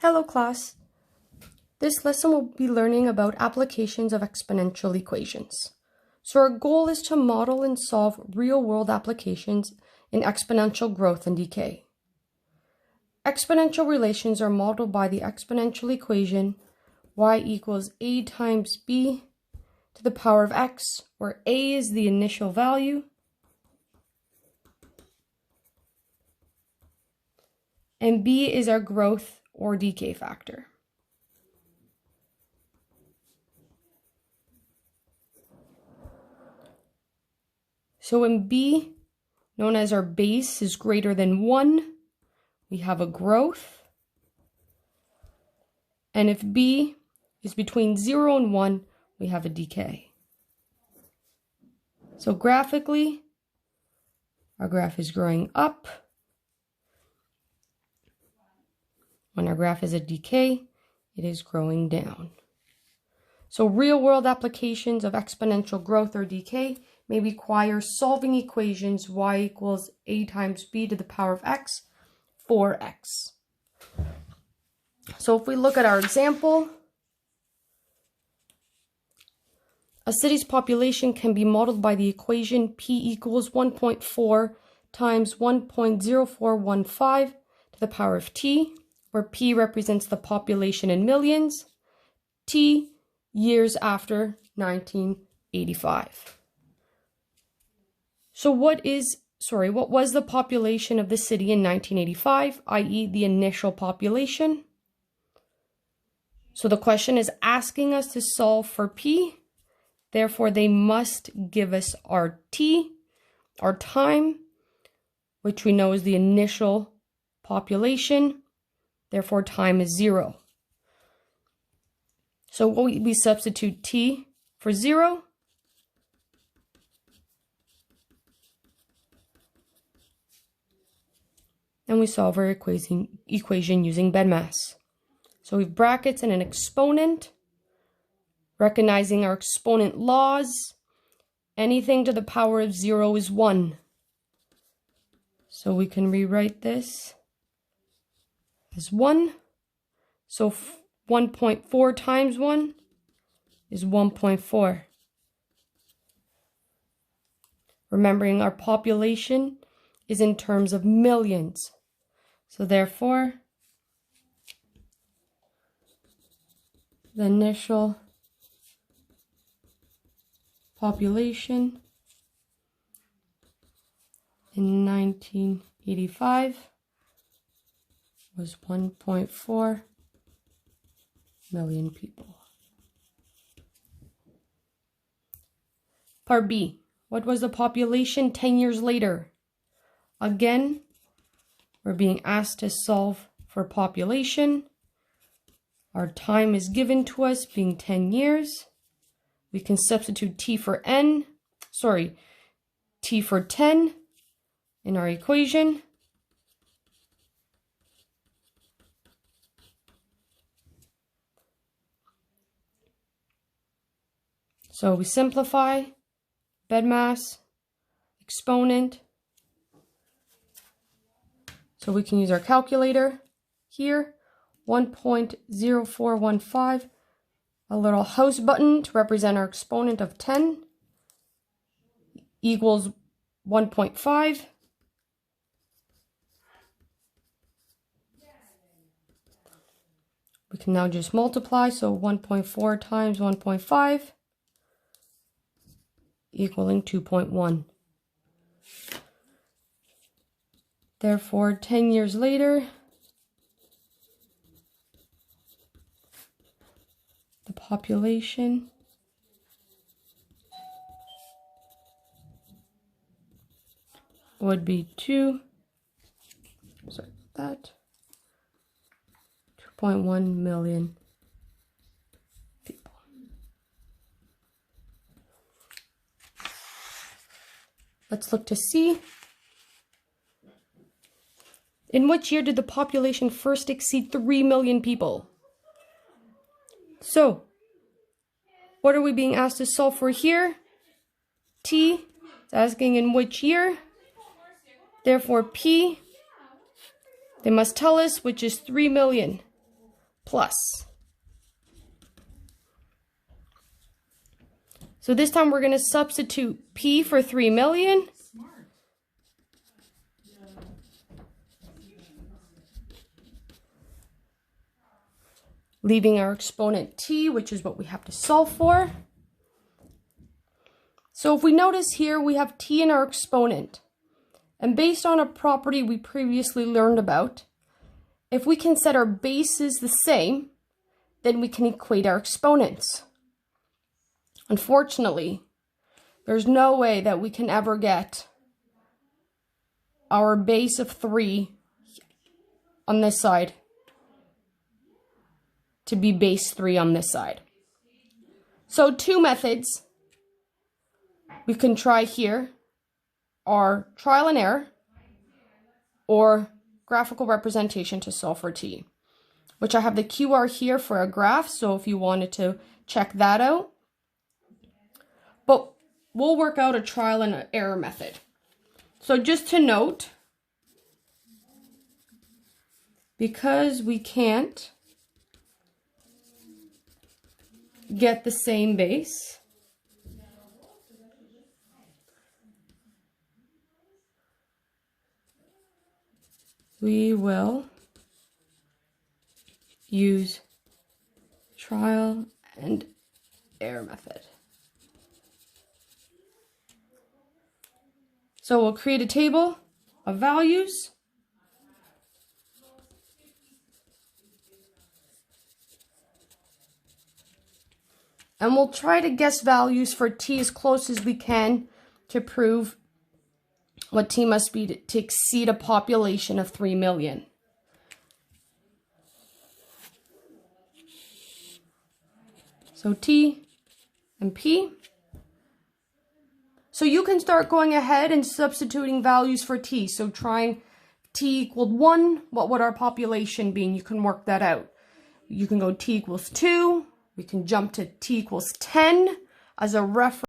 Hello class! This lesson will be learning about applications of exponential equations. So our goal is to model and solve real-world applications in exponential growth and decay. Exponential relations are modeled by the exponential equation y equals a times b to the power of x, where a is the initial value and b is our growth or decay factor. So when b, known as our base, is greater than 1, we have a growth. And if b is between 0 and 1, we have a decay. So graphically, our graph is growing up. When our graph is at decay, it is growing down. So real-world applications of exponential growth or decay may require solving equations y equals a times b to the power of x for x. So if we look at our example, a city's population can be modeled by the equation p equals 1.4 times 1.0415 to the power of t, where p represents the population in millions, t years after 1985. So what was the population of the city in 1985, i.e. the initial population? So the question is asking us to solve for p, therefore they must give us our t, our time, which we know is the initial population, therefore time is 0. So we substitute t for 0. And we solve our equation using BEDMAS. So we have brackets and an exponent. Recognizing our exponent laws, anything to the power of 0 is 1. So we can rewrite this as 1. So 1.4 times 1 is 1.4. Remembering our population is in terms of millions. So therefore, the initial population in 1985 was 1.4 million people. Part B. What was the population 10 years later? Again, we're being asked to solve for population. Our time is given to us being 10 years. We can substitute t for 10 in our equation. So we simplify, BEDMAS, exponent. So we can use our calculator here, 1.0415, a little house button to represent our exponent of 10 equals 1.5. We can now just multiply, so 1.4 times 1.5 equaling 2.1. Therefore, 10 years later, the population would be 2.1 million people. Let's look to see. In which year did the population first exceed 3 million people? So, what are we being asked to solve for here? T is asking in which year. Therefore, P, they must tell us which is 3 million. plus. So this time we're going to substitute P for 3 million. Leaving our exponent T, which is what we have to solve for. So if we notice here, we have T in our exponent. And based on a property we previously learned about, if we can set our bases the same, then we can equate our exponents. Unfortunately, there's no way that we can ever get our base of 3 on this side to be base 3 on this side. So 2 methods we can try here are trial and error or graphical representation to solve for T, which I have the QR here for a graph, so if you wanted to check that out. But we'll work out a trial and error method. So just to note, because we can't get the same base, we will use trial and error method. So we'll create a table of values. And we'll try to guess values for T as close as we can to prove what T must be to exceed a population of 3 million. So T and P. So you can start going ahead and substituting values for T. So trying T equaled 1, what would our population be? And you can work that out. You can go T equals 2. We can jump to T equals 10 as a reference.